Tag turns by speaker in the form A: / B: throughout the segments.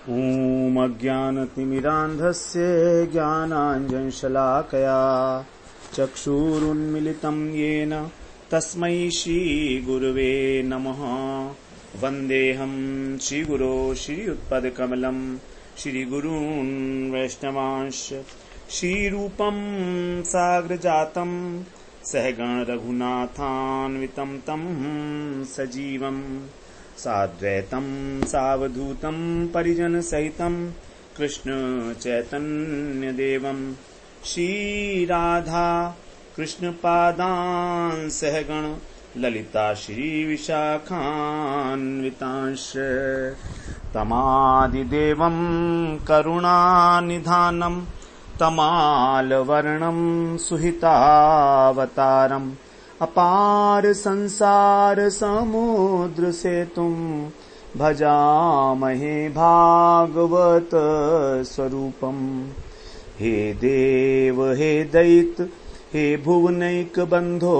A: ॐ अज्ञानतिमिरान्धस्य ज्ञानाञ्जनशलाकया चक्षुरुन्मिलितं येन तस्मै श्रीगुरुवे नमः। वन्देऽहं श्रीगुरो श्रीयुत्पदकमलं श्रीगुरून् वैष्णवांश्च श्रीरूपं साग्रजातं सहगण रघुनाथान्वितं तं सजीवम् साद्वैतं सावधूतं परिजनसहितं कृष्ण चैतन्यदेवं श्रीराधा कृष्णपादान् सहगण ललिता श्रीविशाखान्वितांश्च तमादिदेवं करुणानिधानं तमालवर्णं सुहितावतारम् अपार संसार समुद्र सेतुं भजामहे भागवत स्वरूपम्। हे देव हे दैत्य हे भुवनैक बंधो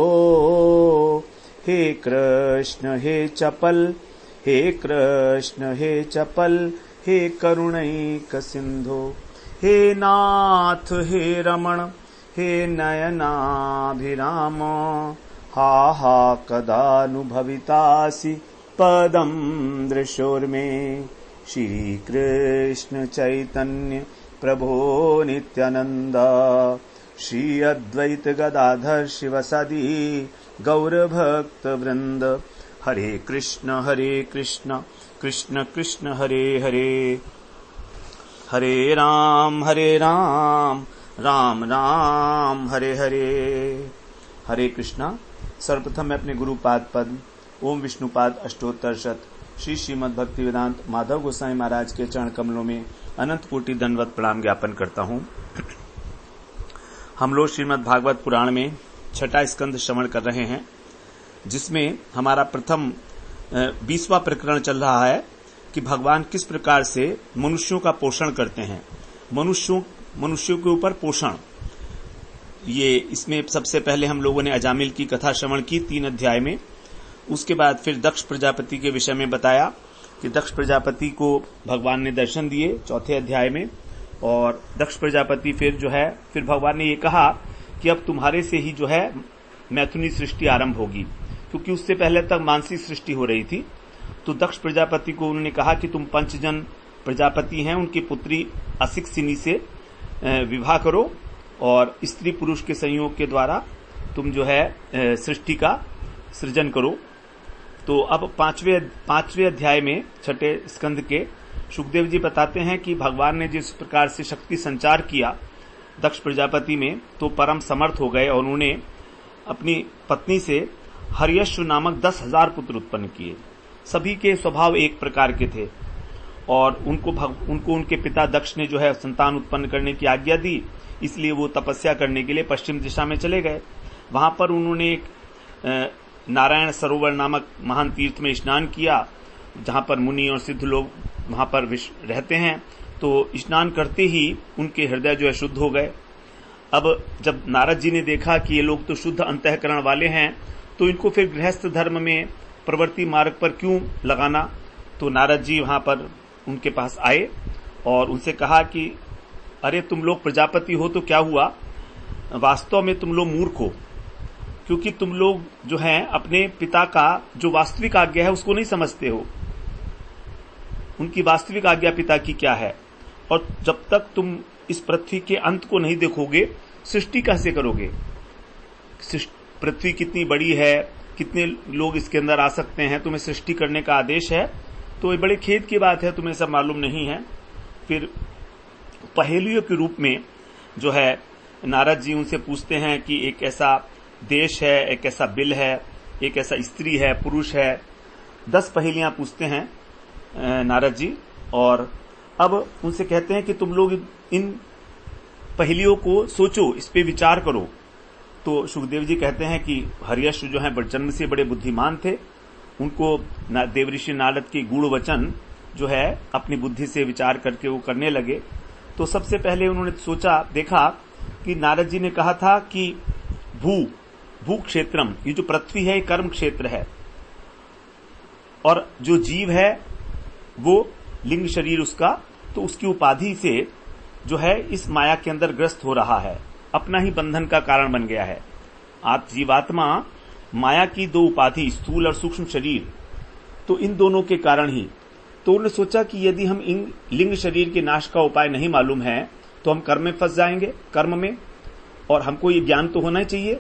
A: हे कृष्ण हे चपल हे कृष्ण हे चपल हे करुणैक सिंधो हे नाथ हे रमण हे नयनाभिराम हा हा कदानुभवितासि पदं दृशोर्मे। श्रीकृष्ण चैतन्य प्रभो नित्यानंद श्री अद्वैत गदाधर शिवसदि गौरभक्त वृंद। हरे कृष्ण कृष्ण कृष्ण हरे हरे हरे राम राम राम हरे हरे। हरे कृष्णा। सर्वप्रथम मैं अपने गुरुपाद पद्म ओम विष्णुपाद अष्टोत्तर शत श्री श्रीमद् भक्ति वेदांत माधव गोसाई महाराज के चरण कमलों में अनंत कोटि दंडवत प्रणाम ज्ञापन करता हूँ। हम लोग श्रीमद् भागवत पुराण में छठा स्कंद श्रवण कर रहे हैं, जिसमें हमारा प्रथम 20वां प्रकरण चल रहा है कि भगवान किस प्रकार से मनुष्यों का पोषण करते हैं। मनुष्यों के ऊपर पोषण, ये इसमें सबसे पहले हम लोगों ने अजामिल की कथा श्रवण की 3 अध्याय में। उसके बाद फिर दक्ष प्रजापति के विषय में बताया कि दक्ष प्रजापति को भगवान ने दर्शन दिए 4थे अध्याय में, और दक्ष प्रजापति फिर भगवान ने ये कहा कि अब तुम्हारे से ही जो है मैथुनी सृष्टि आरंभ होगी, क्योंकि उससे पहले तक मानसी सृष्टि हो रही थी। तो दक्ष प्रजापति को उन्होंने कहा कि तुम पंचजन प्रजापति हैं, उनकी पुत्री असिक्सिनी से विवाह करो और स्त्री पुरुष के संयोग के द्वारा तुम जो है सृष्टि का सृजन करो। तो अब 5वें अध्याय में 6ठे स्कंद के सुखदेव जी बताते हैं कि भगवान ने जिस प्रकार से शक्ति संचार किया दक्ष प्रजापति में, तो परम समर्थ हो गए और उन्होंने अपनी पत्नी से हर्यश्व नामक 10,000 पुत्र उत्पन्न किए। सभी के स्वभाव एक प्रकार के थे और उनको उनके पिता दक्ष ने जो है संतान उत्पन्न करने की आज्ञा दी, इसलिए वो तपस्या करने के लिए पश्चिम दिशा में चले गए। वहां पर उन्होंने एक नारायण सरोवर नामक महान तीर्थ में स्नान किया, जहां पर मुनि और सिद्ध लोग वहां पर रहते हैं। तो स्नान करते ही उनके हृदय जो है शुद्ध हो गए। अब जब नारद जी ने देखा कि ये लोग तो शुद्ध अंतःकरण वाले हैं, तो इनको फिर गृहस्थ धर्म में प्रवृत्ति मार्ग पर क्यों लगाना। तो नारद जी वहां पर उनके पास आए और उनसे कहा कि अरे तुम लोग प्रजापति हो तो क्या हुआ, वास्तव में तुम लोग मूर्ख हो, क्योंकि तुम लोग जो हैं अपने पिता का जो वास्तविक आज्ञा है उसको नहीं समझते हो। उनकी वास्तविक आज्ञा पिता की क्या है, और जब तक तुम इस पृथ्वी के अंत को नहीं देखोगे सृष्टि कैसे करोगे। पृथ्वी कितनी बड़ी है, कितने लोग इसके अंदर आ सकते हैं, तुम्हें सृष्टि करने का आदेश है, तो ये बड़े खेद की बात है, तुम्हें सब मालूम नहीं है। फिर पहेलियों के रूप में जो है नारद जी उनसे पूछते हैं कि एक ऐसा देश है, एक ऐसा बिल है, एक ऐसा स्त्री है, पुरुष है। 10 पहेलियां पूछते हैं नारद जी, और अब उनसे कहते हैं कि तुम लोग इन पहेलियों को सोचो, इस पे विचार करो। तो सुखदेव जी कहते हैं कि हर्यश्व जो है जन्म से बड़े बुद्धिमान थे, उनको देवऋषि नारद के गूढ़ वचन जो है अपनी बुद्धि से विचार करके वो करने लगे। तो सबसे पहले उन्होंने देखा कि नारद जी ने कहा था कि भू क्षेत्रम, ये जो पृथ्वी है ये कर्म क्षेत्र है, और जो जीव है वो लिंग शरीर उसका तो उसकी उपाधि से जो है इस माया के अंदर ग्रस्त हो रहा है, अपना ही बंधन का कारण बन गया है। जीवात्मा माया की दो उपाधि, स्थूल और सूक्ष्म शरीर, तो इन दोनों के कारण ही। तो उन्होंने सोचा कि यदि हम इन लिंग शरीर के नाश का उपाय नहीं मालूम है तो हम कर्म में फंस जाएंगे, कर्म में, और हमको ये ज्ञान तो होना ही चाहिए,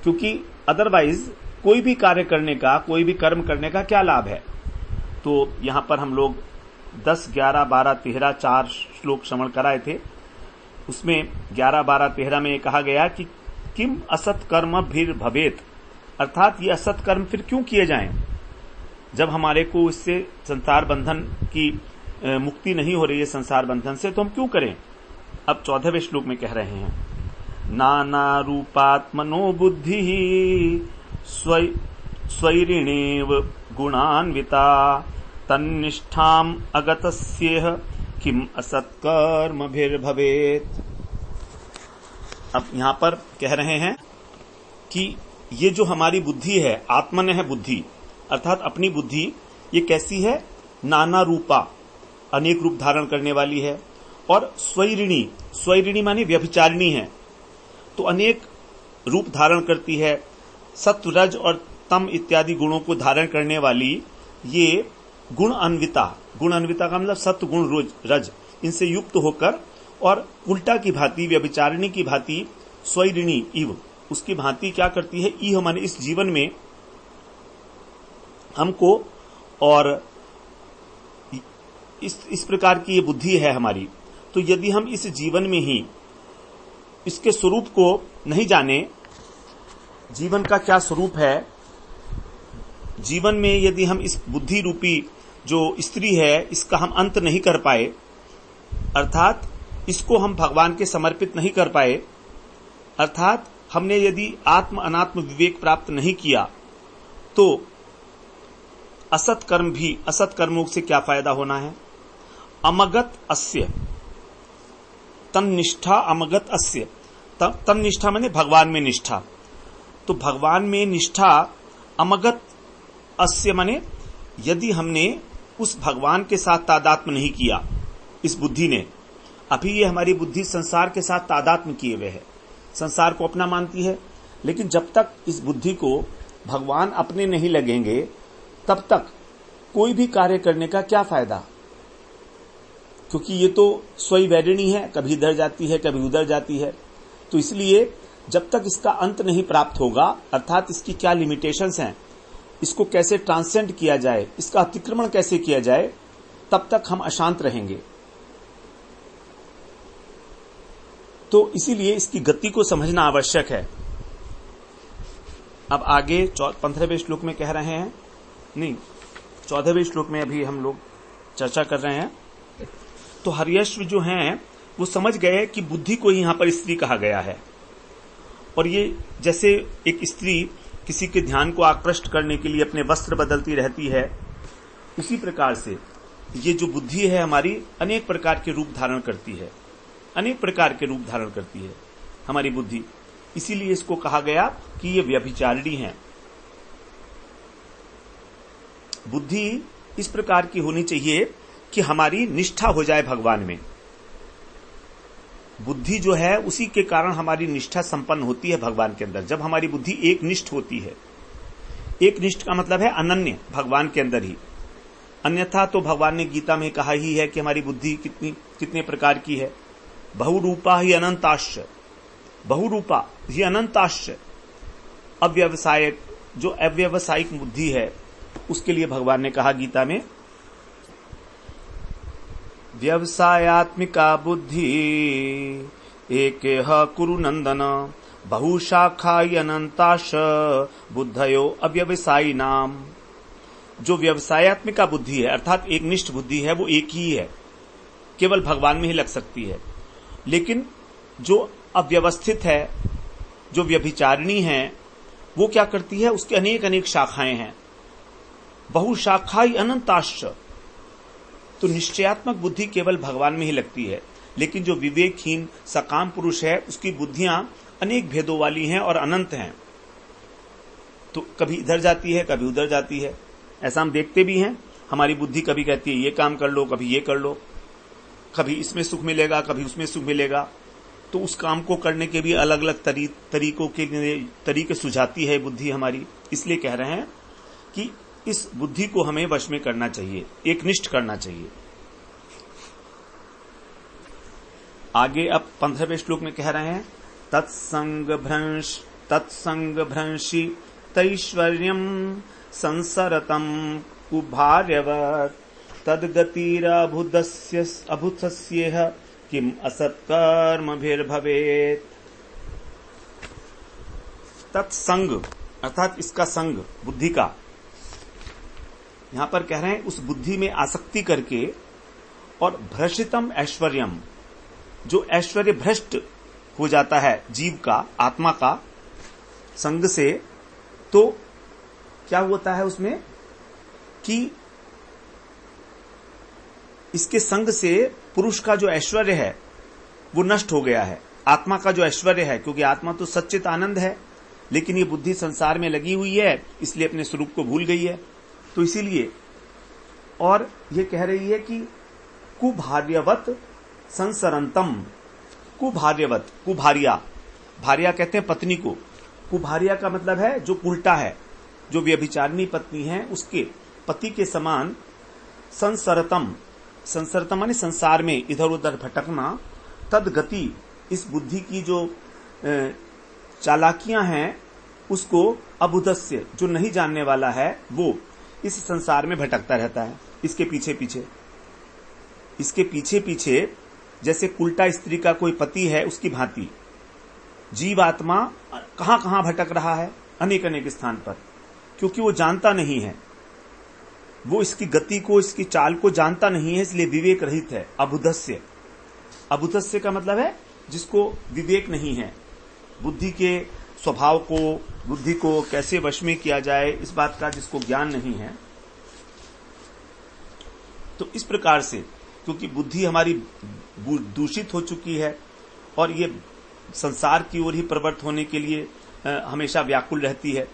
A: क्योंकि अदरवाइज कोई भी कार्य करने का, कोई भी कर्म करने का क्या लाभ है। तो यहां पर हम लोग 10, 11, 12, 13 4 श्लोक श्रवण कराए थे। उसमें 11, 12, 13 में कहा गया कि किम असत कर्म भीर भवेत, अर्थात ये असत कर्म फिर क्यों किए जाएं जब हमारे को इससे संसार बंधन की मुक्ति नहीं हो रही है, संसार बंधन से, तो हम क्यों करें। अब 14वें श्लोक में कह रहे हैं, नाना रूपात्मनो बुद्धि स्वैरिणेव गुणान्विता तन्निष्ठाम अगतस्येह किम असत्कर्मभिर्भवेत्। अब यहां पर कह रहे हैं कि ये जो हमारी बुद्धि है, आत्मन है बुद्धि, अर्थात अपनी बुद्धि, ये कैसी है, नाना रूपा, अनेक रूप धारण करने वाली है, और स्वैरिणी, स्वैरिणी माने व्यभिचारिणी है, तो अनेक रूप धारण करती है, सत्व, रज और तम इत्यादि गुणों को धारण करने वाली ये गुण अन्विता, गुण अन्विता का मतलब सत्व, गुण, रज, इनसे युक्त होकर और उल्टा की भांति, व्यभिचारिणी की भांति, स्वैरिणी इव, उसकी भांति क्या करती है, इह माने इस जीवन में हमको, और इस प्रकार की ये बुद्धि है हमारी। तो यदि हम इस जीवन में ही इसके स्वरूप को नहीं जाने, जीवन का क्या स्वरूप है, जीवन में यदि हम इस बुद्धि रूपी जो स्त्री है इसका हम अंत नहीं कर पाए, अर्थात इसको हम भगवान के समर्पित नहीं कर पाए, अर्थात हमने यदि आत्म अनात्म विवेक प्राप्त नहीं किया, तो असत कर्म भी, असत कर्मों से क्या फायदा होना है। अमगत अस्य तन्निष्ठा, अमगत अस्य, तन्निष्ठा माने भगवान में निष्ठा, तो भगवान में निष्ठा, अमगत अस्य माने यदि हमने उस भगवान के साथ तादात्म्य नहीं किया, इस बुद्धि ने, अभी ये हमारी बुद्धि संसार के साथ तादात्म्य किए हुए है, संसार को अपना मानती है, लेकिन जब तक इस बुद्धि को भगवान अपने नहीं लगेंगे तब तक कोई भी कार्य करने का क्या फायदा, क्योंकि ये तो स्वैरिणी है, कभी इधर जाती है कभी उधर जाती है। तो इसलिए जब तक इसका अंत नहीं प्राप्त होगा, अर्थात इसकी क्या लिमिटेशंस हैं, इसको कैसे ट्रांसेंड किया जाए, इसका अतिक्रमण कैसे किया जाए, तब तक हम अशांत रहेंगे। तो इसीलिए इसकी गति को समझना आवश्यक है। अब आगे 15वें श्लोक में कह रहे हैं, नहीं 14वें श्लोक में अभी हम लोग चर्चा कर रहे हैं। तो हर्यश्व जो हैं वो समझ गए कि बुद्धि को यहां पर स्त्री कहा गया है, और ये जैसे एक स्त्री किसी के ध्यान को आकृष्ट करने के लिए अपने वस्त्र बदलती रहती है, उसी प्रकार से ये जो बुद्धि है हमारी अनेक प्रकार के रूप धारण करती है, अनेक प्रकार के रूप धारण करती है हमारी बुद्धि। इसीलिए इसको कहा गया कि ये व्यभिचारिणी है। बुद्धि इस प्रकार की होनी चाहिए कि हमारी निष्ठा हो जाए भगवान में। बुद्धि जो है उसी के कारण हमारी निष्ठा संपन्न होती है भगवान के अंदर, जब हमारी बुद्धि एक निष्ठ होती है। एक निष्ठ का मतलब है अनन्य, भगवान के अंदर ही। अन्यथा तो भगवान ने गीता में कहा ही है कि हमारी बुद्धि कितने प्रकार की है। बहुरूपा ही अनंताश्च, बहुरूपा ही अनंताश्च। अव्यवसायिक, जो अव्यवसायिक बुद्धि है उसके लिए भगवान ने कहा गीता में, व्यवसायात्मिका बुद्धि एकेह कुरु नंदन बहुशाखाय अनंताश बुद्धयो अव्यवसायी नाम। जो व्यवसायात्मिका बुद्धि है अर्थात एक निष्ठ बुद्धि है वो एक ही है, केवल भगवान में ही लग सकती है। लेकिन जो अव्यवस्थित है, जो व्यभिचारिणी है, वो क्या करती है, उसके अनेक अनेक शाखाएं हैं। बहुशाखाई अनंताश्च, तो निश्चयात्मक बुद्धि केवल भगवान में ही लगती है। लेकिन जो विवेकहीन सकाम पुरुष है उसकी बुद्धियां अनेक भेदों वाली हैं और अनंत हैं, तो कभी इधर जाती है कभी उधर जाती है। ऐसा हम देखते भी हैं, हमारी बुद्धि कभी कहती है ये काम कर लो, कभी ये कर लो, कभी इसमें सुख मिलेगा, कभी उसमें सुख मिलेगा, तो उस काम को करने के भी अलग अलग तरीकों के तरीके सुझाती है बुद्धि हमारी। इसलिए कह रहे हैं कि इस बुद्धि को हमें वश में करना चाहिए, एकनिष्ठ करना चाहिए। आगे अब 15वें श्लोक में कह रहे हैं, तत्संग भ्रंशी तैश्वर्यम संसरतम कुभार्यवत् तद्गतिरभुतस्येह किम असत्कर्मभिर्भवेत्। तत्संग अर्थात इसका संग, बुद्धि का, यहां पर कह रहे हैं उस बुद्धि में आसक्ति करके, और भ्रशितम ऐश्वर्यम, जो ऐश्वर्य भ्रष्ट हो जाता है जीव का, आत्मा का संग से, तो क्या होता है उसमें कि इसके संग से पुरुष का जो ऐश्वर्य है वो नष्ट हो गया है, आत्मा का जो ऐश्वर्य है, क्योंकि आत्मा तो सच्चित आनंद है, लेकिन ये बुद्धि संसार में लगी हुई है, इसलिए अपने स्वरूप को भूल गई है। तो इसीलिए, और ये कह रही है कि कुभार्यवत संसरंतम, कुभार्यवत, कुभारिया, भार्या कहते हैं पत्नी को, कुभारिया का मतलब है जो उल्टा है, जो व्यभिचारिणी पत्नी है उसके पति के समान, संसरतम, संसरतम माने संसार में इधर उधर भटकना, तदगति, इस बुद्धि की जो चालाकियां हैं उसको अबुधस्य, जो नहीं जानने वाला है वो इस संसार में भटकता रहता है, इसके पीछे पीछे, इसके पीछे पीछे, जैसे उल्टा स्त्री का कोई पति है उसकी भांति जीवात्मा कहां कहां भटक रहा है, अनेक अनेक स्थान पर, क्योंकि वो जानता नहीं है, वो इसकी गति को, इसकी चाल को जानता नहीं है, इसलिए विवेक रहित है। अबुधस्य, अबुधस्य का मतलब है जिसको विवेक नहीं है, बुद्धि के स्वभाव को, बुद्धि को कैसे वश में किया जाए इस बात का जिसको ज्ञान नहीं है। तो इस प्रकार से, क्योंकि बुद्धि हमारी दूषित हो चुकी है और ये संसार की ओर ही प्रवृत्त होने के लिए हमेशा व्याकुल रहती है,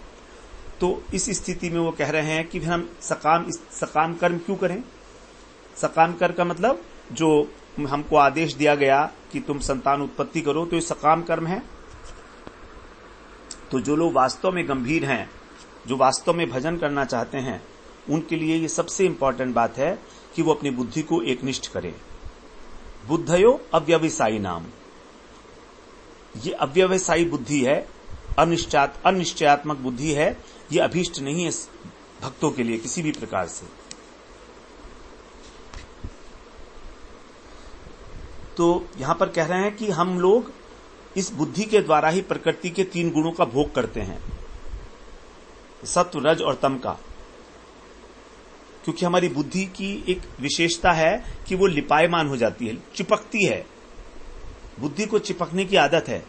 A: तो इस स्थिति में वो कह रहे हैं कि हम सकाम कर्म क्यों करें। सकाम कर्म का मतलब जो हमको आदेश दिया गया कि तुम संतान उत्पत्ति करो, तो ये सकाम कर्म है। तो जो लोग वास्तव में गंभीर हैं, जो वास्तव में भजन करना चाहते हैं, उनके लिए ये सबसे इंपॉर्टेंट बात है कि वो अपनी बुद्धि को एकनिष्ठ करें। बुद्धयो अव्यवसायी नाम, ये अव्यवसायी बुद्धि है, अनिश्चयात्मक बुद्धि है, ये अभीष्ट नहीं है भक्तों के लिए किसी भी प्रकार से। तो यहां पर कह रहे हैं कि हम लोग इस बुद्धि के द्वारा ही प्रकृति के 3 गुणों का भोग करते हैं, सत्व, रज और तम का, क्योंकि हमारी बुद्धि की एक विशेषता है कि वो लिपायमान हो जाती है, चिपकती है, बुद्धि को चिपकने की आदत है।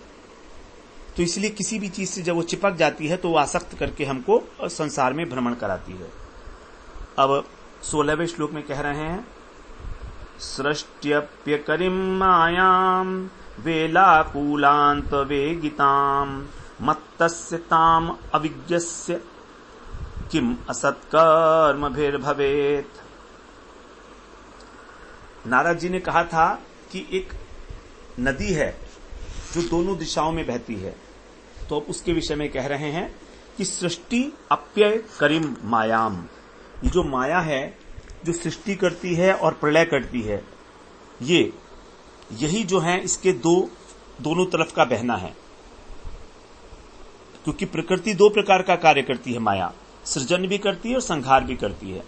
A: तो इसलिए किसी भी चीज से जब वो चिपक जाती है तो वो आसक्त करके हमको संसार में भ्रमण कराती है। अब 16वें श्लोक में कह रहे हैं, सृष्ट्यप्यकरिं मायां वेलाकुलांत वेगितां मत्तस्य ताम अविज्ञस्य किम असत्कर्मभिर्भवेत्। नारद जी ने कहा था कि एक नदी है जो दोनों दिशाओं में बहती है, तो अब उसके विषय में कह रहे हैं कि सृष्टि अप्यय करिम मायाम, ये जो माया है जो सृष्टि करती है और प्रलय करती है, यही जो है इसके दोनों तरफ का बहना है। क्योंकि प्रकृति 2 प्रकार का कार्य करती है, माया सृजन भी करती है और संहार भी करती है।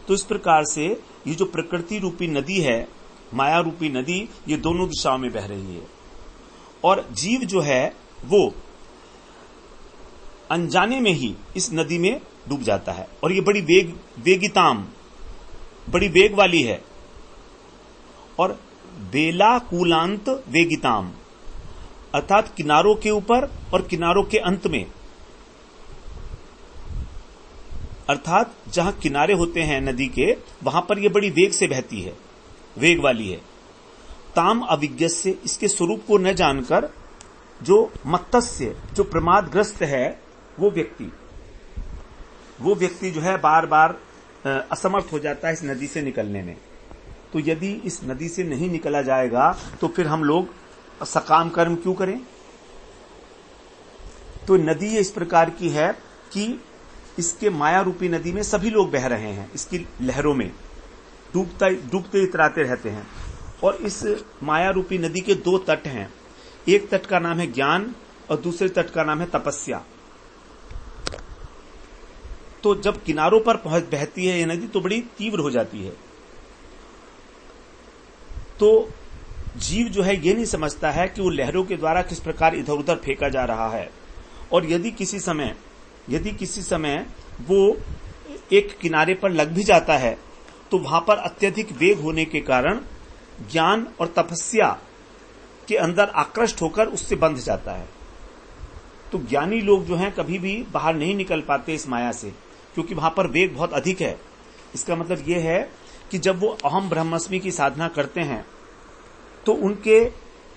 A: तो इस प्रकार से ये जो प्रकृति रूपी नदी है, माया रूपी नदी, ये दोनों दिशाओं में बह रही है, और जीव जो है वो अनजाने में ही इस नदी में डूब जाता है, और ये बड़ी वेगिताम, बड़ी वेग वाली है। और बेला कूलांत वेगिताम अर्थात किनारों के ऊपर और किनारों के अंत में, अर्थात जहां किनारे होते हैं नदी के, वहां पर यह बड़ी वेग से बहती है, वेग वाली है। ताम अविज्ञ से, इसके स्वरूप को न जानकर जो मत्तस्य, जो प्रमादग्रस्त है, वो व्यक्ति जो है बार बार असमर्थ हो जाता है इस नदी से निकलने में। तो यदि इस नदी से नहीं निकला जाएगा तो फिर हम लोग सकाम कर्म क्यों करें? तो नदी इस प्रकार की है कि इसके माया रूपी नदी में सभी लोग बह रहे हैं, इसकी लहरों में डूबते इतराते रहते हैं। और इस माया रूपी नदी के दो तट हैं, एक तट का नाम है ज्ञान और दूसरे तट का नाम है तपस्या। तो जब किनारों पर पहुंच बहती है ये नदी तो बड़ी तीव्र हो जाती है। तो जीव जो है ये नहीं समझता है कि वो लहरों के द्वारा किस प्रकार इधर उधर फेंका जा रहा है। और यदि किसी समय वो एक किनारे पर लग भी जाता है तो वहां पर अत्यधिक वेग होने के कारण ज्ञान और तपस्या के अंदर आकृष्ट होकर उससे बंध जाता है। तो ज्ञानी लोग जो हैं कभी भी बाहर नहीं निकल पाते इस माया से, क्योंकि वहां पर वेग बहुत अधिक है। इसका मतलब यह है कि जब वो अहम ब्रह्मस्मि की साधना करते हैं तो उनके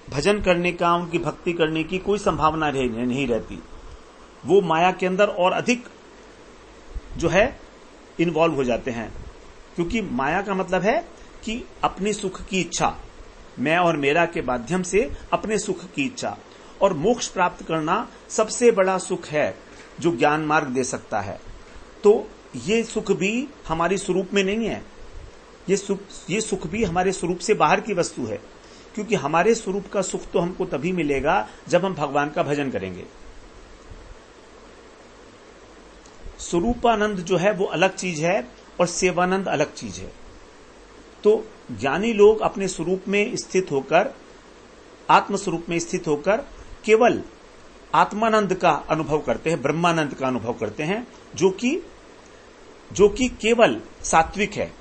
A: भजन करने का, उनकी भक्ति करने की कोई संभावना नहीं रहती। वो माया के अंदर और अधिक जो है इन्वॉल्व हो जाते हैं, क्योंकि माया का मतलब है कि अपने सुख की इच्छा, मैं और मेरा के माध्यम से अपने सुख की इच्छा। और मोक्ष प्राप्त करना सबसे बड़ा सुख है जो ज्ञान मार्ग दे सकता है। तो ये सुख भी हमारी स्वरूप में नहीं है, ये सुख भी हमारे स्वरूप से बाहर की वस्तु है, क्योंकि हमारे स्वरूप का सुख तो हमको तभी मिलेगा जब हम भगवान का भजन करेंगे। स्वरूपानंद जो है वो अलग चीज है और सेवानंद अलग चीज है। तो ज्ञानी लोग अपने स्वरूप में स्थित होकर, आत्म स्वरूप में स्थित होकर केवल आत्मानंद का अनुभव करते हैं, ब्रह्मानंद का अनुभव करते हैं, जो कि केवल सात्विक है।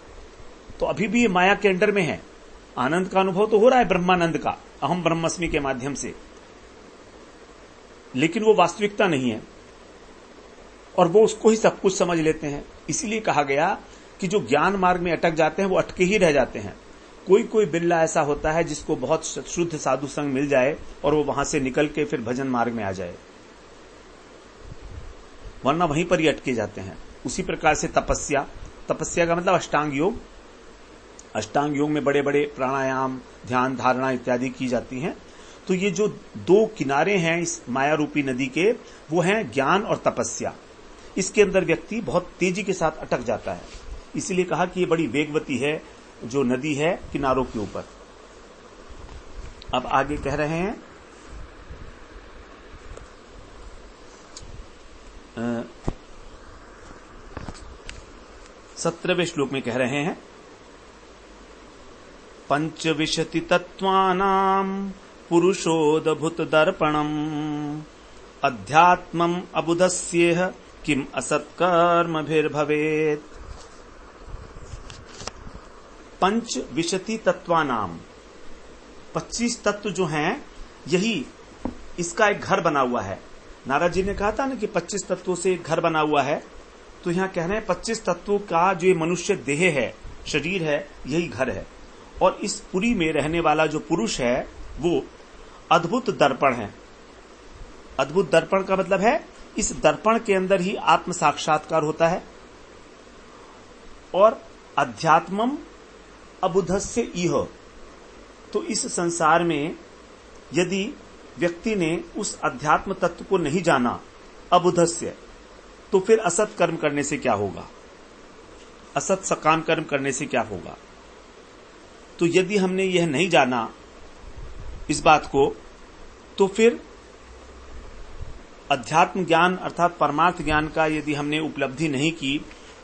A: तो अभी भी ये माया के अंडर में है। आनंद का अनुभव तो हो रहा है ब्रह्मानंद का, अहम ब्रह्मस्मि के माध्यम से, लेकिन वो वास्तविकता नहीं है और वो उसको ही सब कुछ समझ लेते हैं। इसीलिए कहा गया कि जो ज्ञान मार्ग में अटक जाते हैं वो अटके ही रह जाते हैं। कोई बिल्ला ऐसा होता है जिसको बहुत शुद्ध साधु संग मिल जाए और वो वहां से निकल के फिर भजन मार्ग में आ जाए, वरना वहीं पर ही अटके जाते हैं। उसी प्रकार से तपस्या का मतलब अष्टांग योग। अष्टांग योग में बड़े बड़े प्राणायाम, ध्यान, धारणा इत्यादि की जाती हैं। तो ये जो दो किनारे हैं इस माया रूपी नदी के, वो हैं ज्ञान और तपस्या। इसके अंदर व्यक्ति बहुत तेजी के साथ अटक जाता है। इसीलिए कहा कि ये बड़ी वेगवती है जो नदी है किनारों के ऊपर। अब आगे कह रहे हैं 17वें श्लोक में कह रहे हैं, पंचविंशति तत्वानां पुरुषोदभूत दर्पणम् अध्यात्मम् अबुधस्येह किम असत्कर्मभिर्भवेत्। पंचविंशति तत्वानाम, 25 तत्व जो हैं यही इसका एक घर बना हुआ है। नारद जी ने कहा था ना कि 25 तत्वों से एक घर बना हुआ है। तो यहां कह रहे हैं 25 तत्वों का जो ये मनुष्य देह है, शरीर है, यही घर है। और इस पुरी में रहने वाला जो पुरुष है वो अद्भुत दर्पण है। अद्भुत दर्पण का मतलब है इस दर्पण के अंदर ही आत्म साक्षात्कार होता है। और अध्यात्मम अबुधस्य इह, तो इस संसार में यदि व्यक्ति ने उस अध्यात्म तत्व को नहीं जाना, अबुधस्य, तो फिर असत कर्म करने से क्या होगा, असत सकाम कर्म करने से क्या होगा। तो यदि हमने यह नहीं जाना इस बात को, तो फिर अध्यात्म ज्ञान अर्थात परमार्थ ज्ञान का यदि हमने उपलब्धि नहीं की,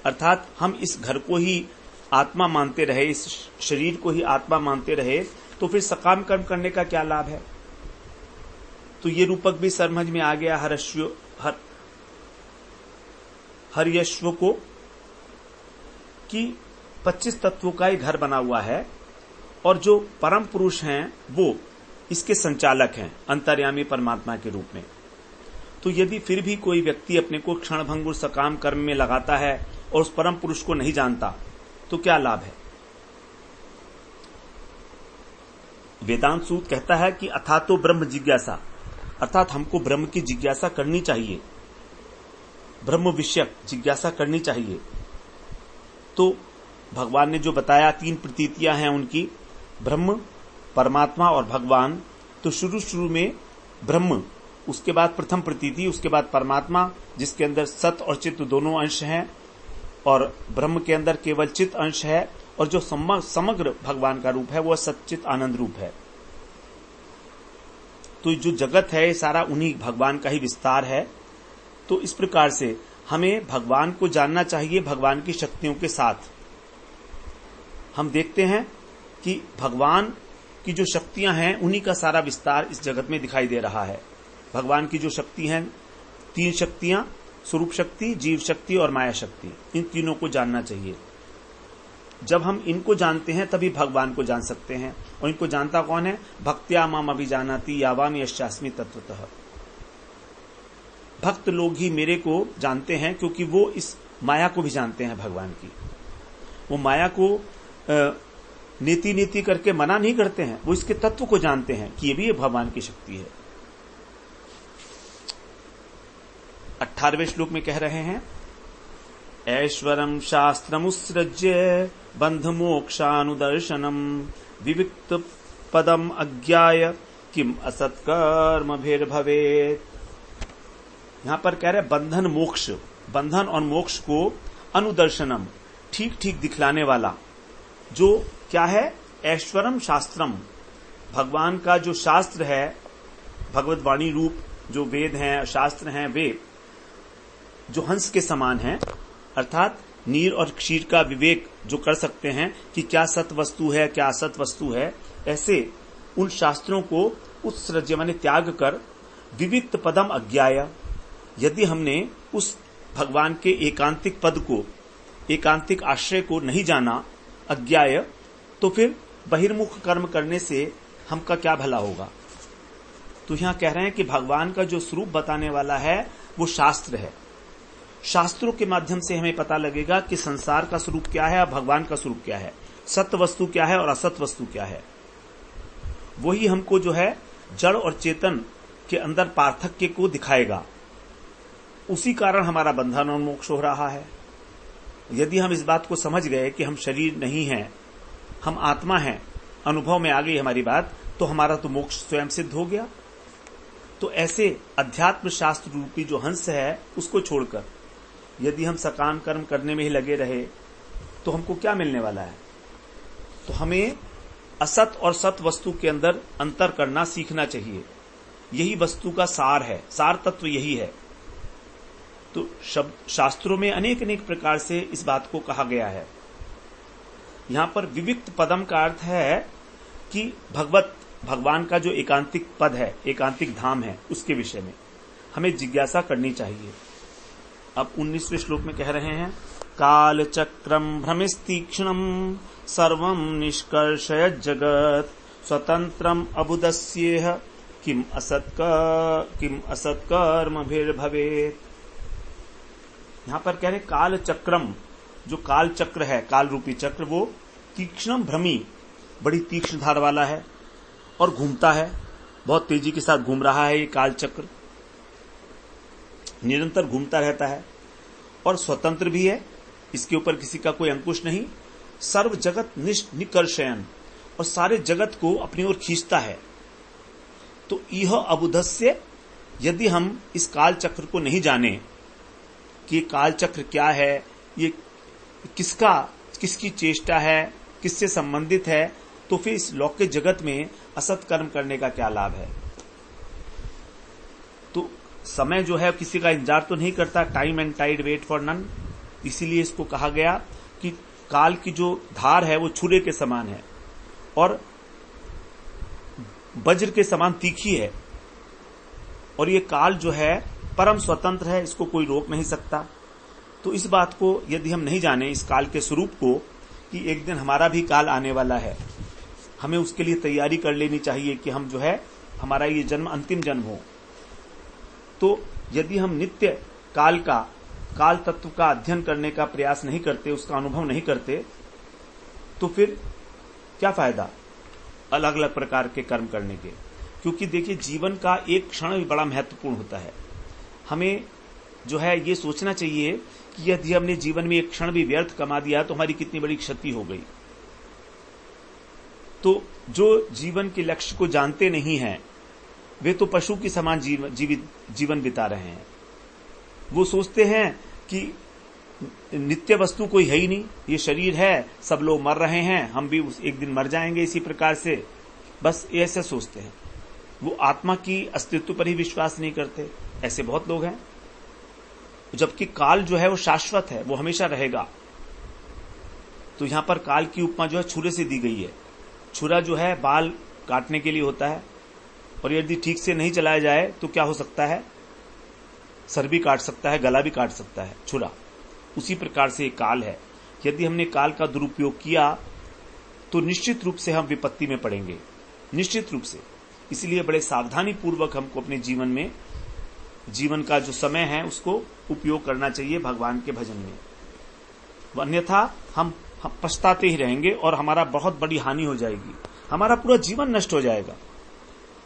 A: अर्थात हम इस घर को ही आत्मा मानते रहे, इस शरीर को ही आत्मा मानते रहे, तो फिर सकाम कर्म करने का क्या लाभ है। तो ये रूपक भी समझ में आ गया हर्यश्व को कि 25 तत्वों का ही घर बना हुआ है और जो परम पुरुष हैं वो इसके संचालक हैं, अंतर्यामी परमात्मा के रूप में। तो यदि फिर भी कोई व्यक्ति अपने को क्षणभंगुर सकाम कर्म में लगाता है और उस परम पुरुष को नहीं जानता, तो क्या लाभ है। वेदांत सूत्र कहता है कि अथातो ब्रह्म जिज्ञासा, अर्थात हमको ब्रह्म की जिज्ञासा करनी चाहिए, ब्रह्म विषयक जिज्ञासा करनी चाहिए। तो भगवान ने जो बताया 3 प्रतीतियां हैं उनकी, ब्रह्म, परमात्मा और भगवान। तो शुरू में ब्रह्म, उसके बाद प्रथम प्रतीति, उसके बाद परमात्मा जिसके अंदर सत और चित्त दोनों अंश हैं, और ब्रह्म के अंदर केवल चित्त अंश है, और जो समग्र भगवान का रूप है वह सच्चित आनंद रूप है। तो जो जगत है ये सारा उन्हीं भगवान का ही विस्तार है। तो इस प्रकार से हमें भगवान को जानना चाहिए भगवान की शक्तियों के साथ। हम देखते हैं कि भगवान की जो शक्तियां हैं उन्हीं का सारा विस्तार इस जगत में दिखाई दे रहा है। भगवान की जो शक्ति हैं, 3 शक्तियां, स्वरूप शक्ति, जीव शक्ति और माया शक्ति, इन तीनों को जानना चाहिए। जब हम इनको जानते हैं तभी भगवान को जान सकते हैं। और इनको जानता कौन है? भक्त्या माम अभिजानाति यावान यश्चास्मि तत्वतः। भक्त लोग ही मेरे को जानते हैं, क्योंकि वो इस माया को भी जानते हैं भगवान की। वो माया को नीति नीति करके मना नहीं करते हैं, वो इसके तत्व को जानते हैं कि ये भी भगवान की शक्ति है। 18वें श्लोक में कह रहे हैं, ऐश्वरम शास्त्रमुत्सृज्य बंध मोक्षानुदर्शनम विविक्त पदम अज्ञाय किम असत्कर्म भवेत्। यहां पर कह रहे बंधन मोक्ष, बंधन और मोक्ष को अनुदर्शनम, ठीक ठीक दिखलाने वाला, जो क्या है? ऐश्वरम शास्त्रम, भगवान का जो शास्त्र है, भगवत वाणी रूप जो वेद हैं, शास्त्र हैं, वे जो हंस के समान हैं, अर्थात नीर और क्षीर का विवेक जो कर सकते हैं कि क्या सत वस्तु है, क्या असत वस्तु है, ऐसे उन शास्त्रों को उत्सृज्य माने त्याग कर, विविक्त पदम अज्ञाय, यदि हमने उस भगवान के एकांतिक पद को, एकांतिक आश्रय को नहीं जाना, अज्ञाय, तो फिर बहिर्मुख कर्म करने से हमका क्या भला होगा? तो यहां कह रहे हैं कि भगवान का जो स्वरूप बताने वाला है वो शास्त्र है। शास्त्रों के माध्यम से हमें पता लगेगा कि संसार का स्वरूप क्या है और भगवान का स्वरूप क्या है, सत्य वस्तु क्या है और असत वस्तु क्या है। वही हमको जो है जड़ और चेतन के अंदर पार्थक्य को दिखाएगा। उसी कारण हमारा बंधन और मोक्ष हो रहा है। यदि हम इस बात को समझ गए कि हम शरीर नहीं हैं, हम आत्मा हैं, अनुभव में आ गई हमारी बात, तो हमारा तो मोक्ष स्वयं सिद्ध हो गया। तो ऐसे अध्यात्म शास्त्र रूपी जो हंस है उसको छोड़कर यदि हम सकाम कर्म करने में ही लगे रहे तो हमको क्या मिलने वाला है? तो हमें असत और सत वस्तु के अंदर अंतर करना सीखना चाहिए। यही वस्तु का सार है, सार तत्व यही है। तो शास्त्रों में अनेक अनेक प्रकार से इस बात को कहा गया है। यहां पर विविक्त पदम का अर्थ है कि भगवान का जो एकांतिक पद है, एकांतिक धाम है, उसके विषय में हमें जिज्ञासा करनी चाहिए। अब 19वें श्लोक में कह रहे हैं, काल चक्रम भ्रमिस्तीक्ष्णम सर्वम निष्कर्षयत् जगत स्वतंत्रम अबुदस्येह किम असत्कर्म भवेत्। यहां पर कह रहे काल चक्रम, जो काल चक्र है, काल रूपी चक्र, वो तीक्ष्णम भ्रमी, बड़ी तीक्ष्ण धार वाला है और घूमता है, बहुत तेजी के साथ घूम रहा है। ये काल चक्र निरंतर घूमता रहता है और स्वतंत्र भी है, इसके ऊपर किसी का कोई अंकुश नहीं। सर्व जगत निकर्षयन, और सारे जगत को अपनी ओर खींचता है। तो यह अबुधस्य, यदि हम इस काल चक्र को नहीं जाने कि ये काल चक्र क्या है, ये किसकी चेष्टा है, किससे संबंधित है, तो फिर इस लौकिक जगत में असत कर्म करने का क्या लाभ है? तो समय जो है किसी का इंतजार तो नहीं करता, time and tide wait for none. इसीलिए इसको कहा गया कि काल की जो धार है वो छुरे के समान है और वज्र के समान तीखी है, और ये काल जो है परम स्वतंत्र है, इसको कोई रोक नहीं सकता। तो इस बात को यदि हम नहीं जाने, इस काल के स्वरूप को, कि एक दिन हमारा भी काल आने वाला है, हमें उसके लिए तैयारी कर लेनी चाहिए कि हम जो है, हमारा ये जन्म अंतिम जन्म हो। तो यदि हम नित्य काल तत्व का अध्ययन करने का प्रयास नहीं करते, उसका अनुभव नहीं करते, तो फिर क्या फायदा अलग अलग प्रकार के कर्म करने के? क्योंकि देखिए, जीवन का एक क्षण भी बड़ा महत्वपूर्ण होता है। हमें जो है ये सोचना चाहिए कि यदि हमने जीवन में एक क्षण भी व्यर्थ कमा दिया तो हमारी कितनी बड़ी क्षति हो गई। तो जो जीवन के लक्ष्य को जानते नहीं हैं वे तो पशु की समान जीवन बिता रहे हैं। वो सोचते हैं कि नित्य वस्तु कोई है ही नहीं, ये शरीर है, सब लोग मर रहे हैं, हम भी एक दिन मर जाएंगे इसी प्रकार से, बस ऐसे सोचते हैं। वो आत्मा की अस्तित्व पर ही विश्वास नहीं करते। ऐसे बहुत लोग हैं। जबकि काल जो है वो शाश्वत है, वो हमेशा रहेगा। तो यहां पर काल की उपमा जो है छुरे से दी गई है। छुरा जो है बाल काटने के लिए होता है, और यदि ठीक से नहीं चलाया जाए तो क्या हो सकता है, सर भी काट सकता है, गला भी काट सकता है छुरा। उसी प्रकार से काल है। यदि हमने काल का दुरुपयोग किया तो निश्चित रूप से हम विपत्ति में पड़ेंगे, निश्चित रूप से। इसलिए बड़े सावधानी पूर्वक हमको अपने जीवन में, जीवन का जो समय है उसको उपयोग करना चाहिए भगवान के भजन में। अन्यथा हम पछताते ही रहेंगे और हमारा बहुत बड़ी हानि हो जाएगी, हमारा पूरा जीवन नष्ट हो जाएगा।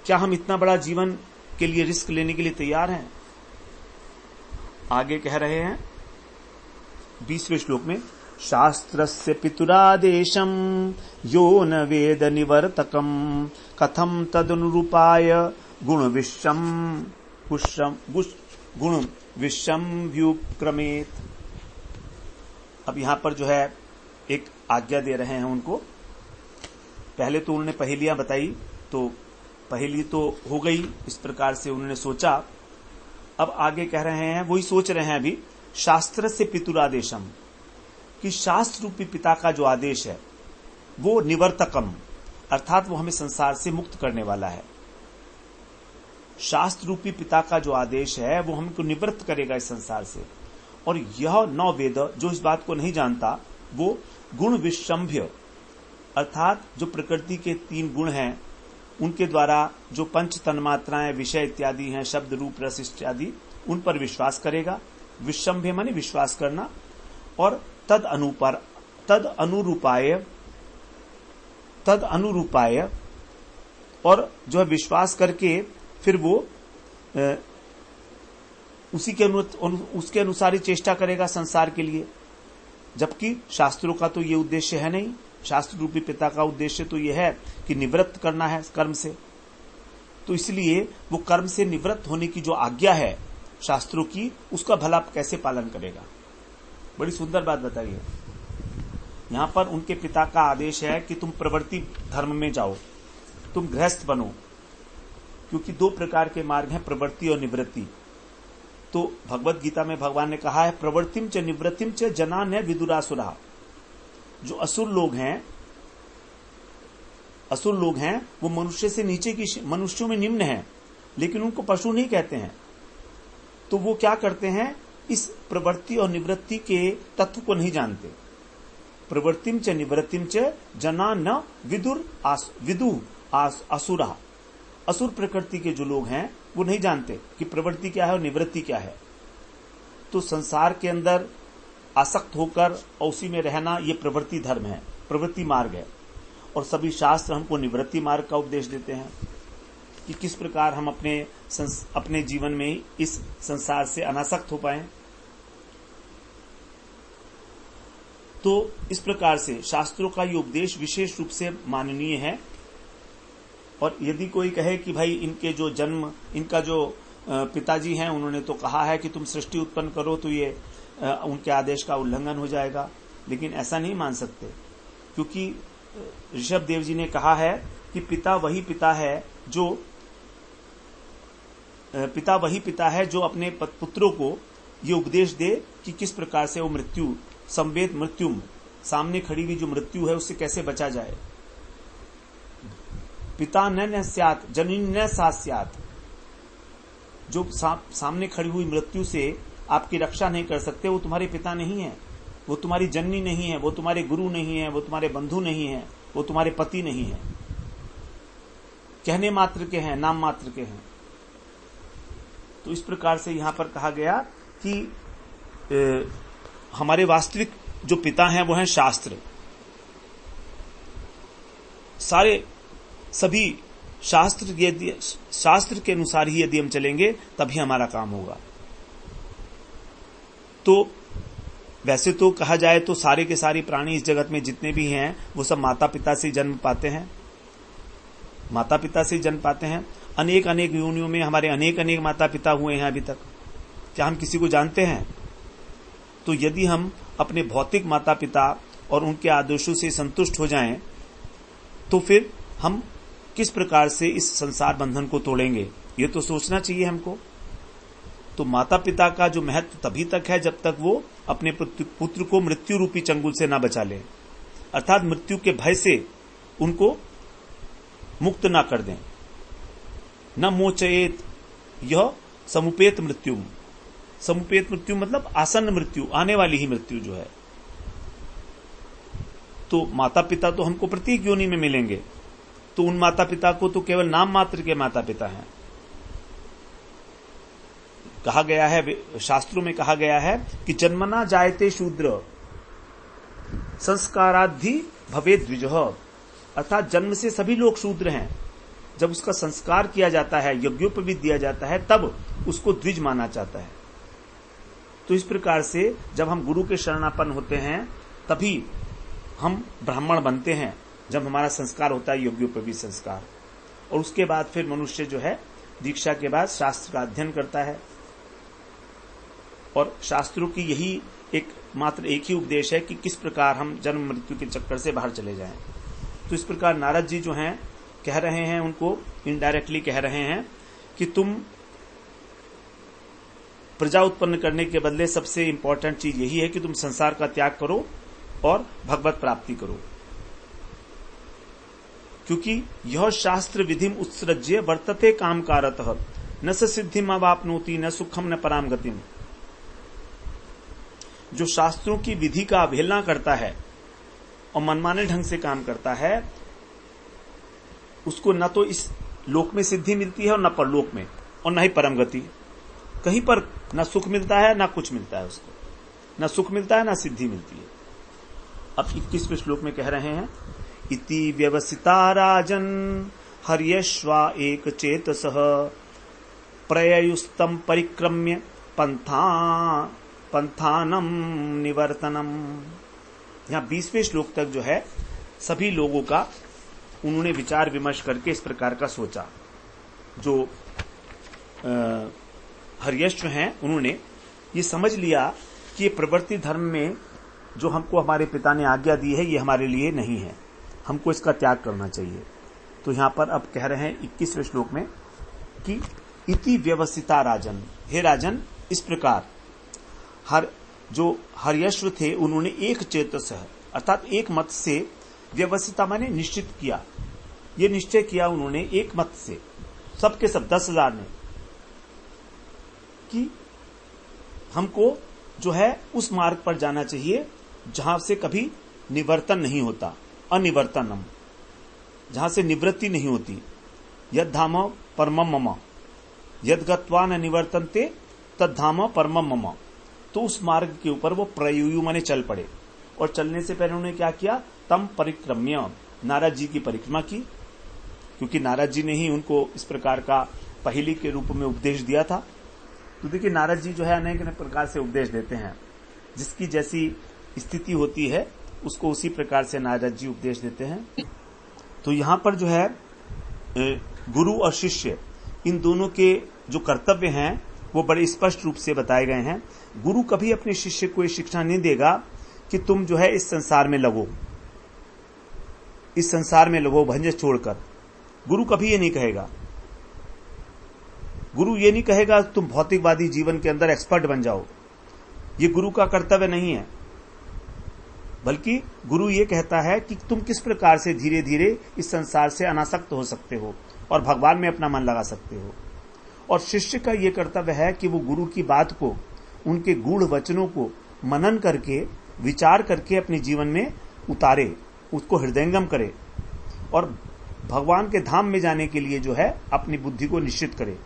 A: क्या हम इतना बड़ा जीवन के लिए रिस्क लेने के लिए तैयार हैं? आगे कह रहे हैं 20वें श्लोक में, शास्त्रस्य पितुरादेशम यो न वेद निवर्तकम कथम तदनुरूपाय गुण विषम व्युपक्रमेत। अब यहां पर जो है एक आज्ञा दे रहे हैं उनको। पहले तो उन्होंने पहेलियां बताई, तो पहेली तो हो गई, इस प्रकार से उन्होंने सोचा। अब आगे कह रहे हैं, वही सोच रहे हैं अभी, शास्त्र से पितुरादेशम, कि शास्त्र रूपी पिता का जो आदेश है वो निवर्तकम, अर्थात वो हमें संसार से मुक्त करने वाला है। शास्त्र रूपी पिता का जो आदेश है वो हमको निवृत्त करेगा इस संसार से। और यह नौ वेद, जो इस बात को नहीं जानता, वो गुण विषम्भ्य, अर्थात जो प्रकृति के 3 गुण हैं उनके द्वारा जो पंच तन्मात्राएं, विषय इत्यादि हैं, शब्द रूप रस इत्यादि, उन पर विश्वास करेगा। विषम्भ्य माने विश्वास करना। और तद अनुरूपाय, और जो है विश्वास करके फिर वो उसके अनुसार ही चेष्टा करेगा संसार के लिए। जबकि शास्त्रों का तो ये उद्देश्य है नहीं। शास्त्र रूपी पिता का उद्देश्य तो ये है कि निवृत्त करना है कर्म से। तो इसलिए वो कर्म से निवृत्त होने की जो आज्ञा है शास्त्रों की, उसका भला कैसे पालन करेगा। बड़ी सुंदर बात बताइए। यहां पर उनके पिता का आदेश है कि तुम प्रवृत्ति धर्म में जाओ, तुम गृहस्थ बनो, क्योंकि 2 प्रकार के मार्ग हैं, प्रवृत्ति और निवृत्ति। तो भगवत गीता में भगवान ने कहा है, प्रवृत्तिम च निवृत्तिम च जना न विदुरासुरा। जो असुर लोग हैं वो मनुष्य से नीचे की, मनुष्यों में निम्न हैं, लेकिन उनको पशु नहीं कहते हैं। तो वो क्या करते हैं, इस प्रवृत्ति और निवृत्ति के तत्व को नहीं जानते। प्रवृत्तिम च निवृत्तिम च जना न विदु असुरा। असुर प्रकृति के जो लोग हैं वो नहीं जानते कि प्रवृत्ति क्या है और निवृत्ति क्या है। तो संसार के अंदर आसक्त होकर और उसी में रहना, ये प्रवृत्ति धर्म है, प्रवृत्ति मार्ग है। और सभी शास्त्र हमको निवृत्ति मार्ग का उपदेश देते हैं कि किस प्रकार हम अपने जीवन में इस संसार से अनासक्त हो पाए। तो इस प्रकार से शास्त्रों का ये उपदेश विशेष रूप से माननीय है। और यदि कोई कहे कि भाई इनके जो जन्म, इनका जो पिताजी हैं उन्होंने तो कहा है कि तुम सृष्टि उत्पन्न करो, तो ये उनके आदेश का उल्लंघन हो जाएगा, लेकिन ऐसा नहीं मान सकते, क्योंकि ऋषभ देव जी ने कहा है कि पिता वही पिता है जो अपने पुत्रों को ये उपदेश दे कि किस प्रकार से वो मृत्यु, संवेद मृत्युम, सामने खड़ी हुई जो मृत्यु है उससे कैसे बचा जाए। पिता न स्यात् जननी न सा स्यात्। जो सामने खड़ी हुई मृत्यु से आपकी रक्षा नहीं कर सकते, वो तुम्हारे पिता नहीं है, वो तुम्हारी जननी नहीं है, वो तुम्हारे गुरु नहीं है, वो तुम्हारे बंधु नहीं है, वो तुम्हारे पति नहीं है, कहने मात्र के हैं, नाम मात्र के हैं। तो इस प्रकार से यहां पर कहा गया कि हमारे वास्तविक जो पिता हैं वो हैं शास्त्र। सभी शास्त्र के अनुसार ही यदि हम चलेंगे तभी हमारा काम होगा। तो वैसे तो कहा जाए तो सारे के सारे प्राणी इस जगत में जितने भी हैं वो सब माता पिता से जन्म पाते हैं, माता पिता से जन्म पाते हैं। अनेक अनेक योनियों में हमारे अनेक अनेक माता पिता हुए हैं अभी तक, क्या हम किसी को जानते हैं? तो यदि हम अपने भौतिक माता पिता और उनके आदर्शों से संतुष्ट हो जाएं, तो फिर हम किस प्रकार से इस संसार बंधन को तोड़ेंगे, ये तो सोचना चाहिए हमको। तो माता पिता का जो महत्व तभी तक है जब तक वो अपने पुत्र को मृत्यु रूपी चंगुल से न बचा ले, अर्थात मृत्यु के भय से उनको मुक्त ना कर दें। न मोचयेत यह समुपेत मृत्यु, समुपेत मृत्यु मतलब आसन्न मृत्यु, आने वाली ही मृत्यु जो है। तो माता पिता तो हमको प्रत्येक योनि में मिलेंगे, तो उन माता पिता को तो केवल नाम मात्र के माता पिता हैं। कहा गया है, शास्त्रों में कहा गया है कि जन्मना जायते शूद्र संस्काराद्धि भवेद द्विजः, अर्थात जन्म से सभी लोग शूद्र हैं, जब उसका संस्कार किया जाता है, यज्ञोपवीत दिया जाता है, तब उसको द्विज माना जाता है। तो इस प्रकार से जब हम गुरु के शरणापन्न होते हैं तभी हम ब्राह्मण बनते हैं, जब हमारा संस्कार होता है यज्ञोपवीत संस्कार। और उसके बाद फिर मनुष्य जो है दीक्षा के बाद शास्त्र का अध्ययन करता है, और शास्त्रों की यही मात्र एक ही उपदेश है कि किस प्रकार हम जन्म मृत्यु के चक्कर से बाहर चले जाएं। तो इस प्रकार नारद जी जो हैं कह रहे हैं, उनको इनडायरेक्टली कह रहे हैं कि तुम प्रजा उत्पन्न करने के बदले सबसे इंपॉर्टेंट चीज यही है कि तुम संसार का त्याग करो और भगवत प्राप्ति करो, क्योंकि यह शास्त्र विधिम उत्सृज्य वर्तते कामकारतः न स सिद्धिम अवाप्नोति न सुखम न पराम गतिम। जो शास्त्रों की विधि का अवहेलना करता है और मनमाने ढंग से काम करता है, उसको न तो इस लोक में सिद्धि मिलती है और न परलोक में, और न ही परम गति। कहीं पर न सुख मिलता है न कुछ मिलता है उसको, न सुख मिलता है न सिद्धि मिलती है। अब 21वें श्लोक में कह रहे हैं, इति व्यवसिता राजन हर्यश्वा एक चेतसः प्रययुस्तम परिक्रम्य पंथानम निवर्तनम। यहां 20वें श्लोक तक जो है सभी लोगों का उन्होंने विचार विमर्श करके इस प्रकार का सोचा। जो हर्यश्व हैं उन्होंने ये समझ लिया कि ये प्रवृत्ति धर्म में जो हमको हमारे पिता ने आज्ञा दी है ये हमारे लिए नहीं है, हमको इसका त्याग करना चाहिए। तो यहां पर अब कह रहे हैं 21वें श्लोक में कि इति व्यवसिता राजन, हे राजन इस प्रकार जो हर्यश्व थे उन्होंने एक चेतस अर्थात एक मत से, व्यवसिता माने निश्चित किया, ये निश्चय किया उन्होंने एक मत से, सबके सब 10,000 ने, कि हमको जो है उस मार्ग पर जाना चाहिए जहां से कभी निवर्तन नहीं होता, अनिवर्तनम, जहां से निवृत्ति नहीं होती। यद धाम परमम मम यद गत्वा न निवर्तन्ते तद धाम परमम मम। तो उस मार्ग के ऊपर वो प्रयुयु माने चल पड़े, और चलने से पहले उन्होंने क्या किया, तम परिक्रम्य, नारद जी की परिक्रमा की, क्योंकि नारद जी ने ही उनको इस प्रकार का पहेली के रूप में उपदेश दिया था। तो देखिए नारद जी जो है अनेक प्रकार से उपदेश देते हैं, जिसकी जैसी स्थिति होती है उसको उसी प्रकार से नारद जी उपदेश देते हैं। तो यहां पर जो है गुरु और शिष्य इन दोनों के जो कर्तव्य हैं वो बड़े स्पष्ट रूप से बताए गए हैं। गुरु कभी अपने शिष्य को ये शिक्षा नहीं देगा कि तुम जो है इस संसार में लगो, इस संसार में लगो भंजन छोड़कर। गुरु कभी ये नहीं कहेगा। गुरु ये नहीं कहेगा तुम भौतिकवादी जीवन के अंदर एक्सपर्ट बन जाओ, ये गुरु का कर्तव्य नहीं है। बल्कि गुरु ये कहता है कि तुम किस प्रकार से धीरे धीरे इस संसार से अनासक्त हो सकते हो और भगवान में अपना मन लगा सकते हो। और शिष्य का ये कर्तव्य है कि वो गुरु की बात को, उनके गूढ़ वचनों को मनन करके, विचार करके अपने जीवन में उतारे, उसको हृदयंगम करे और भगवान के धाम में जाने के लिए जो है अपनी बुद्धि को निश्चित करे।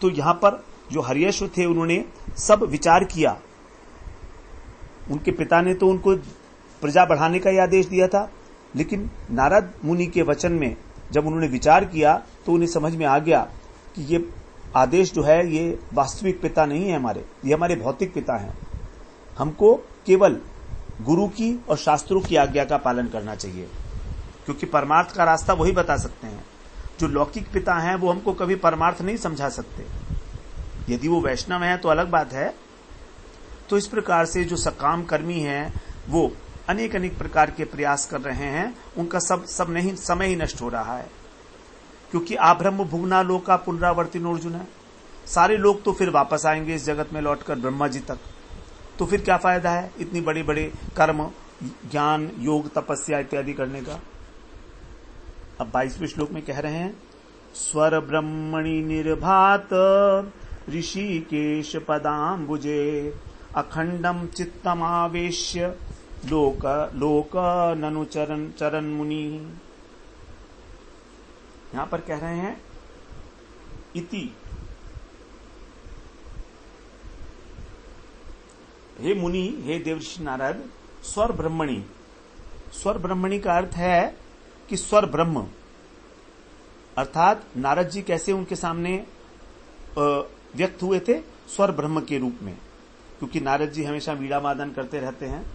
A: तो यहां पर जो हर्यश्व थे उन्होंने सब विचार किया। उनके पिता ने तो उनको प्रजा बढ़ाने का ही आदेश दिया था, लेकिन नारद मुनि के वचन में जब उन्होंने विचार किया तो उन्हें समझ में आ गया कि ये आदेश जो है ये वास्तविक पिता नहीं है हमारे, ये हमारे भौतिक पिता हैं। हमको केवल गुरु की और शास्त्रों की आज्ञा का पालन करना चाहिए, क्योंकि परमार्थ का रास्ता वही बता सकते हैं। जो लौकिक पिता हैं वो हमको कभी परमार्थ नहीं समझा सकते। यदि वो वैष्णव हैं तो अलग बात है। तो इस प्रकार से जो सकाम कर्मी हैं वो अनेक अनेक प्रकार के प्रयास कर रहे हैं, उनका सब नहीं समय ही नष्ट हो रहा है। क्योंकि आब्रह्म भुवना लोका पुनरावर्तिनो अर्जुन, सारे लोग तो फिर वापस आएंगे इस जगत में लौटकर ब्रह्मा जी तक। तो फिर क्या फायदा है इतनी बड़े बड़े कर्म, ज्ञान, योग, तपस्या इत्यादि करने का। अब 22वें श्लोक में कह रहे हैं, स्वर ब्रह्मणि निर्भात ऋषिकेश पदाम्बुजे अखंडम चित्तमावेश्य लोक ननु चरण मुनि। यहां पर कह रहे हैं इति, हे मुनि, हे देवर्षि नारद, स्वर ब्रह्मणि। स्वर ब्रह्मणि का अर्थ है कि स्वर ब्रह्म, अर्थात नारद जी कैसे उनके सामने व्यक्त हुए थे, स्वर ब्रह्म के रूप में। क्योंकि नारद जी हमेशा वीणा वादन करते रहते हैं,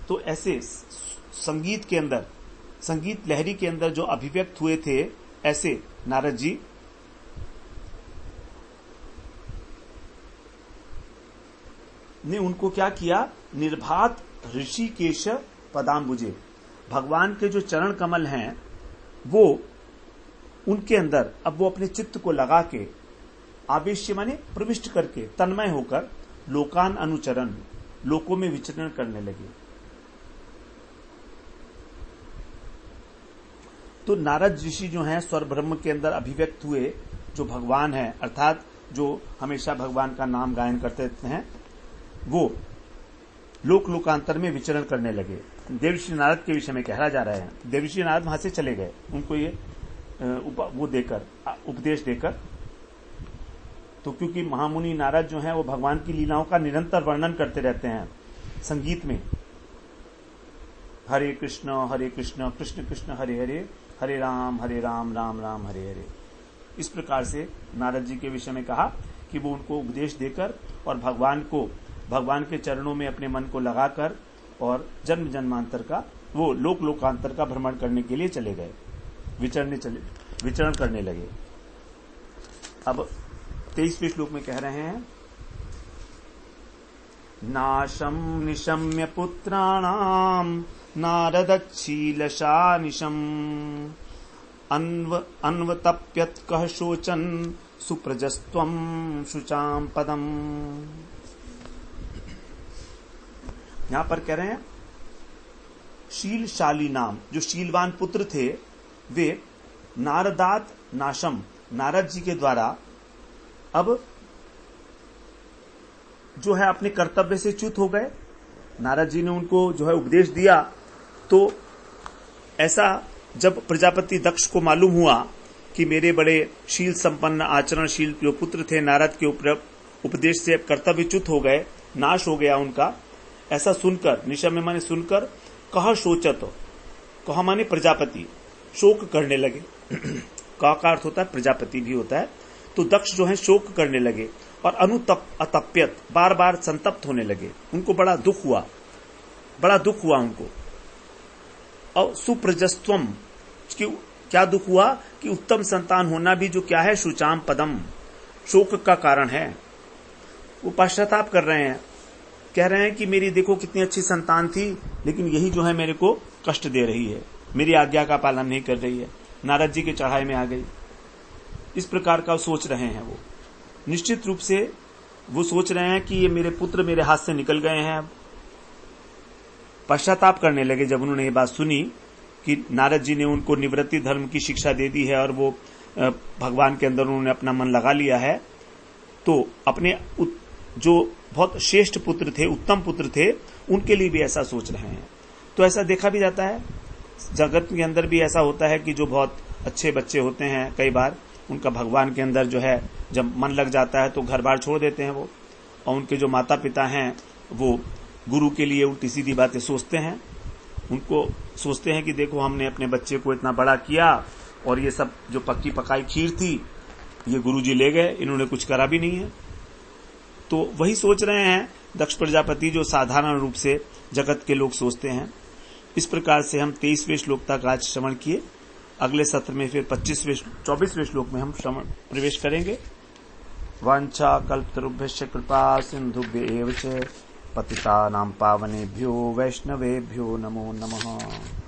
A: तो ऐसे संगीत के अंदर, संगीत लहरी के अंदर जो अभिव्यक्त हुए थे, ऐसे नारद जी ने उनको क्या किया, निर्भात ऋषिकेश पदाम्बुजे, भगवान के जो चरण कमल हैं वो उनके अंदर अब वो अपने चित्त को लगा के, आवेश्य माने प्रविष्ट करके, तन्मय होकर लोकान अनुचरण, लोकों में विचरण करने लगे। तो नारद ऋषि जो हैं स्वर ब्रह्म के अंदर अभिव्यक्त हुए, जो भगवान हैं, अर्थात जो हमेशा भगवान का नाम गायन करते हैं, वो लोक लोकांतर में विचरण करने लगे। देवर्षि नारद के विषय में कहा जा रहा है। देवर्षि नारद वहां से चले गए, उनको ये वो देकर, उपदेश देकर। तो क्योंकि महामुनि नारद जो हैं वो भगवान की लीलाओं का निरंतर वर्णन करते रहते हैं संगीत में, हरे कृष्ण कृष्ण कृष्ण हरे हरे, हरे राम राम राम हरे हरे। इस प्रकार से नारद जी के विषय में कहा कि वो उनको उपदेश देकर और भगवान के चरणों में अपने मन को लगाकर और जन्म जन्मांतर का, वो लोक लोकांतर का भ्रमण करने के लिए चले गए, विचरण करने लगे। अब 23वें श्लोक में कह रहे हैं, नाशम निशम्य पुत्राणाम नारदच्छीलशानिशम अन्वतप्यत कह शोचन सुप्रजस्त्वम शुचाम पदम। यहां पर कह रहे हैं शीलशाली नाम, जो शीलवान पुत्र थे वे नारदात नाशम, नारद जी के द्वारा अब जो है अपने कर्तव्य से च्युत हो गए। नारद जी ने उनको जो है उपदेश दिया, तो ऐसा जब प्रजापति दक्ष को मालूम हुआ कि मेरे बड़े शील संपन्न आचरणशील जो पुत्र थे नारद के उपदेश से कर्तव्यच्युत हो गए, नाश हो गया उनका, ऐसा सुनकर, निशम्य माने सुनकर, कह शोचत, कह माने प्रजापति, शोक करने लगे। कह का अर्थ होता है प्रजापति भी होता है। तो दक्ष जो है शोक करने लगे और अतप्यत, बार बार संतप्त होने लगे, उनको बड़ा दुख हुआ उनको। और सुप्रजस्त्वम, क्या दुख हुआ कि उत्तम संतान होना भी जो क्या है, शुचाम पदम, शोक का कारण है। वो पश्चाताप कर रहे हैं, कह रहे हैं कि मेरी देखो कितनी अच्छी संतान थी, लेकिन यही जो है मेरे को कष्ट दे रही है, मेरी आज्ञा का पालन नहीं कर रही है, नारद जी के चढ़ाई में आ गई। इस प्रकार का सोच रहे हैं वो। निश्चित रूप से वो सोच रहे हैं कि ये मेरे पुत्र मेरे हाथ से निकल गए हैं। पश्चाताप करने लगे जब उन्होंने ये बात सुनी कि नारद जी ने उनको निवृत्ति धर्म की शिक्षा दे दी है और वो भगवान के अंदर उन्होंने अपना मन लगा लिया है, तो अपने जो बहुत श्रेष्ठ पुत्र थे, उत्तम पुत्र थे, उनके लिए भी ऐसा सोच रहे हैं। तो ऐसा देखा भी जाता है, जगत के अंदर भी ऐसा होता है कि जो बहुत अच्छे बच्चे होते हैं, कई बार उनका भगवान के अंदर जो है जब मन लग जाता है तो घर बार छोड़ देते हैं वो, और उनके जो माता पिता हैं वो गुरु के लिए उल्टी सीधी बातें सोचते हैं। उनको सोचते हैं कि देखो हमने अपने बच्चे को इतना बड़ा किया और ये सब जो पक्की पकाई खीर थी ये गुरुजी ले गए, इन्होंने कुछ करा भी नहीं है। तो वही सोच रहे हैं दक्ष प्रजापति जो साधारण रूप से जगत के लोग सोचते हैं। इस प्रकार से हम 23वें श्लोक तक आज श्रवण किए। अगले सत्र में फिर 24वें श्लोक में हम श्रवण प्रवेश करेंगे। वांछा कल्पतरुभ्यश्च कृपा सिन्धुभ्य एव च पतितानां पावनेभ्यो वैष्णवेभ्यो नमो नमः।